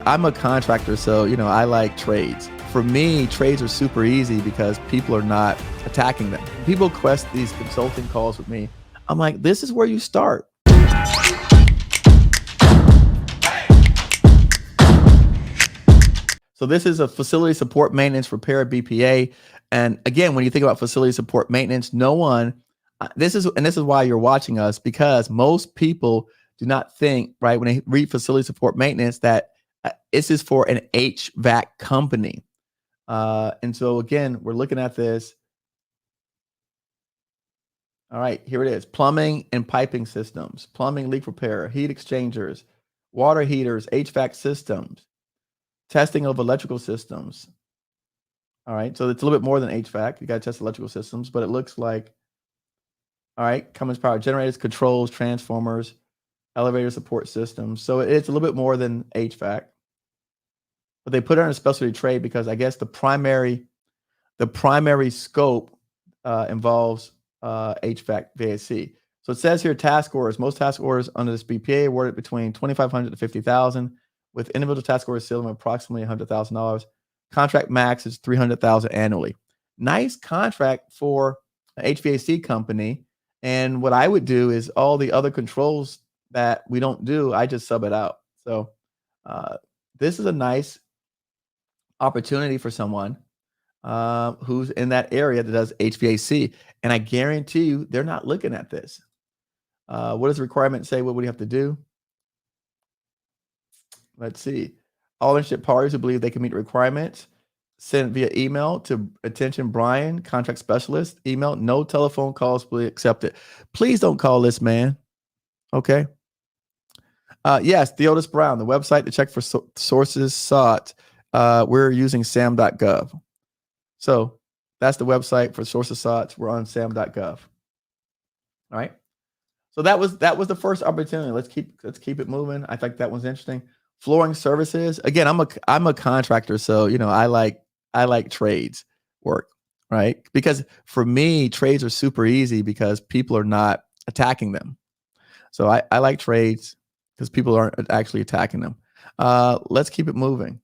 I'm a contractor, so I like trades. For me, trades are super easy because people are not attacking them. People request these consulting calls with me. I'm like, this is where you start. So this is a facility support maintenance repair BPA. And again, when you think about facility support maintenance, no one, this is why you're watching us, because most people do not think, right, when they read facility support maintenance, that this is for an HVAC company. And so again, we're looking at this. All right, here it is. Plumbing and piping systems, plumbing leak repair, heat exchangers, water heaters, HVAC systems, testing of electrical systems. All right, so it's a little bit more than HVAC. You got to test electrical systems, but it looks like, all right, Cummins power generators, controls, transformers, elevator support systems. So it's a little bit more than HVAC. But they put it on a specialty trade because I guess the primary scope involves HVAC VAC. So it says here task orders. Most task orders under this BPA awarded between $2,500 to $50,000, with individual task orders ceiling of approximately $100,000. Contract max is $300,000 annually. Nice contract for an HVAC company. And what I would do is all the other controls that we don't do, I just sub it out. So this is a nice opportunity for someone who's in that area that does HVAC. And I guarantee you, they're not looking at this. What does the requirement say? What would you have to do? Let's see. All interested parties who believe they can meet the requirements, send via email to attention Brian, contract specialist. Email, no telephone calls will be accepted. Please don't call this man. Okay. Yes, Theodis Brown, the website to check for sources sought. We're using sam.gov. So that's the website for sources sought. We're on sam.gov. All right. So that was the first opportunity. Let's keep it moving. I think that one's interesting. Flooring services. Again, I'm a contractor, so I like trades work, right? Because for me, trades are super easy because people are not attacking them. So I like trades because people aren't actually attacking them. Let's keep it moving.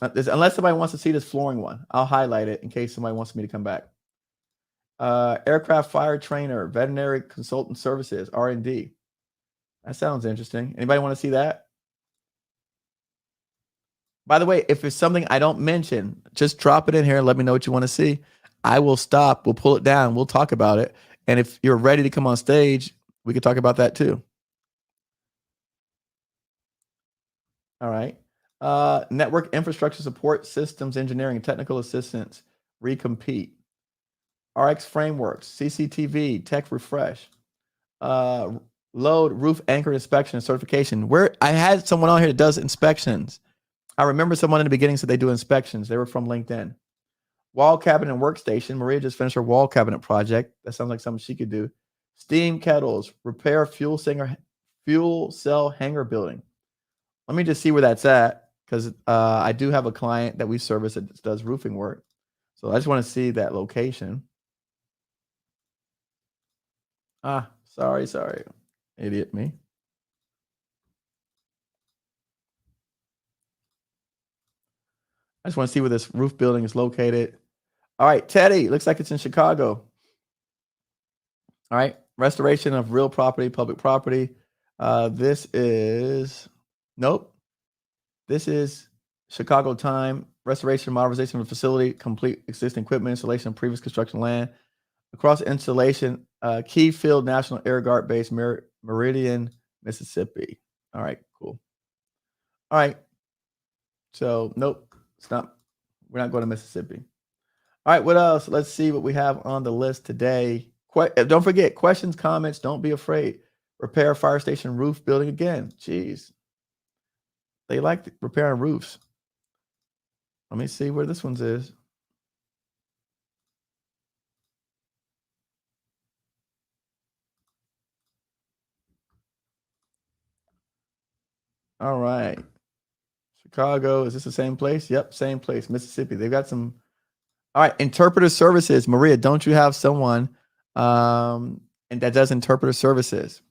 Unless somebody wants to see this flooring one, I'll highlight it in case somebody wants me to come back. Aircraft fire trainer, veterinary consultant services, R&D. That sounds interesting. Anybody want to see that? By the way, if it's something I don't mention, just drop it in here and let me know what you want to see. I will stop. We'll pull it down. We'll talk about it. And if you're ready to come on stage, we can talk about that too. All right. Network infrastructure support, systems engineering, technical assistance, recompete. RX frameworks, CCTV, tech refresh, load, roof anchor inspection and certification. Where I had someone on here that does inspections. I remember someone in the beginning said they do inspections. They were from LinkedIn. Wall cabinet and workstation. Maria just finished her wall cabinet project. That sounds like something she could do. Steam kettles, repair fuel cell hangar building. Let me just see where that's at, because I do have a client that we service that does roofing work. So I just want to see that location. Sorry. Idiot me. I just want to see where this roof building is located. All right, Teddy, looks like it's in Chicago. All right, restoration of real property, public property. This is Chicago time. Restoration, modernization of a facility, complete existing equipment, installation of previous construction land. Across installation, Keyfield National Air Guard Base, Meridian, Mississippi. All right, cool. All right. So, nope, it's not. We're not going to Mississippi. All right, what else? Let's see what we have on the list today. Don't forget, questions, comments, don't be afraid. Repair fire station roof building again. Jeez. They like repairing roofs. Let me see where this one's is. All right. Chicago. Is this the same place? Yep, same place. Mississippi. They've got some. All right. Interpreter services. Maria, don't you have someone and that does interpreter services?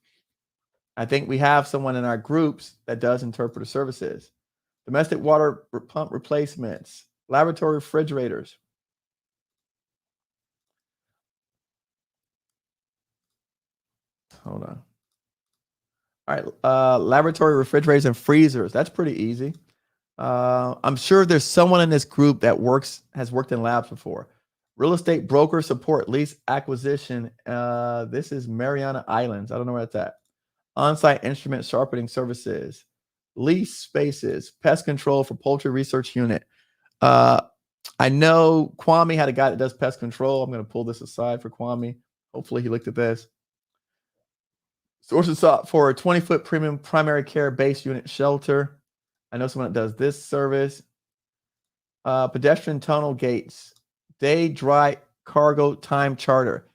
I think we have someone in our groups that does interpreter services. Domestic water pump replacements, laboratory refrigerators. Hold on. All right, laboratory refrigerators and freezers. That's pretty easy. I'm sure there's someone in this group that has worked in labs before. Real estate broker support, lease acquisition. This is Mariana Islands. I don't know where that's at. On-site instrument sharpening services, lease spaces, pest control for poultry research unit. I know Kwame had a guy that does pest control. I'm going to pull this aside for Kwame. Hopefully he looked at this. Sources sought for a 20-foot premium primary care base unit shelter. I know someone that does this service. Pedestrian tunnel gates, day dry cargo time charter.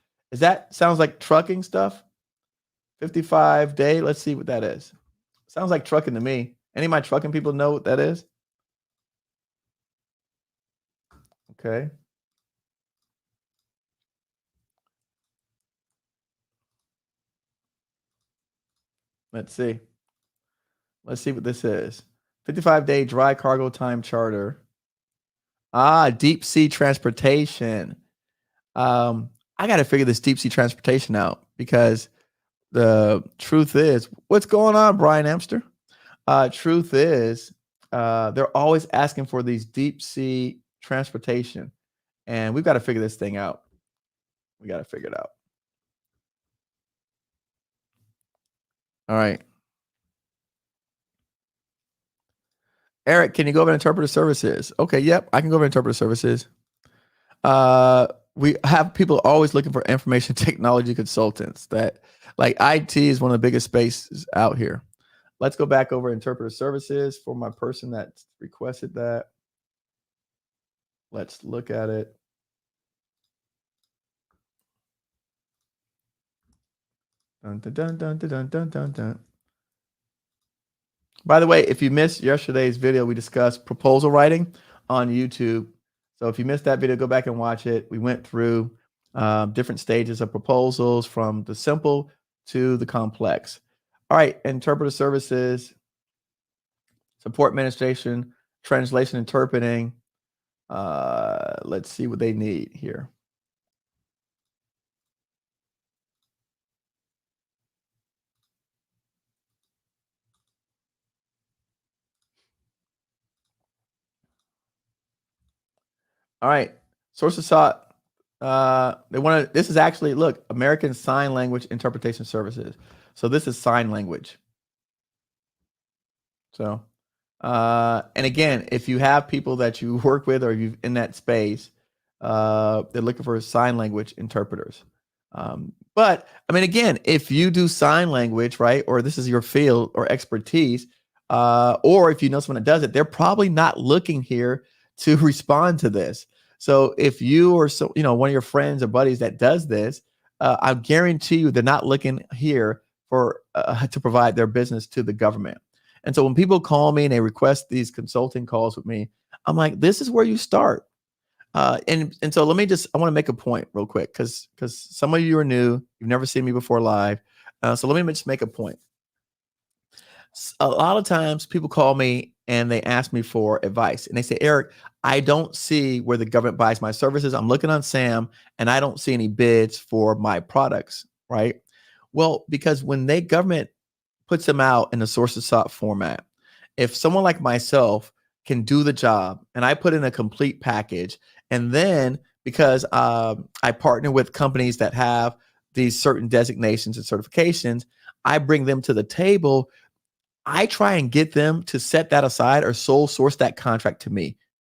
Sounds like trucking stuff? 55 day. Let's see what that is. Sounds like trucking to me. Any of my trucking people know what that is? Okay. Let's see. Let's see what this is. 55-day dry cargo time charter. Deep sea transportation. I got to figure this deep sea transportation out because the truth is, what's going on, Brian Amster? Truth is, they're always asking for these deep sea transportation, and we've got to figure this thing out. We got to figure it out. All right. Eric, can you go over to interpreter services? Okay, yep, I can go over to interpreter services. We have people always looking for information technology consultants. That like IT is one of the biggest spaces out here. Let's go back over interpreter services for my person that requested that. Let's look at it. Dun, dun, dun, dun, dun, dun, dun, dun. By the way, if you missed yesterday's video, we discussed proposal writing on YouTube. So if you missed that video, go back and watch it. We went through different stages of proposals from the simple to the complex. All right, interpreter services, support administration, translation, interpreting. Let's see what they need here. All right, sources sought. They want to. This is actually look American Sign Language Interpretation Services. So this is sign language. So, and again, if you have people that you work with or you're in that space, they're looking for sign language interpreters. But I mean, again, if you do sign language, right, or this is your field or expertise, or if you know someone that does it, they're probably not looking here to respond to this. So if you or one of your friends or buddies that does this, I guarantee you they're not looking here for to provide their business to the government. And so when people call me and they request these consulting calls with me, I'm like, this is where you start. And so I want to make a point real quick because some of you are new, you've never seen me before live. So let me just make a point. A lot of times people call me and they ask me for advice and they say, Eric, I don't see where the government buys my services. I'm looking on SAM and I don't see any bids for my products, right? Well, because when government puts them out in the sources sought format, if someone like myself can do the job and I put in a complete package, and then because I partner with companies that have these certain designations and certifications, I bring them to the table. I try and get them to set that aside or sole source that contract to me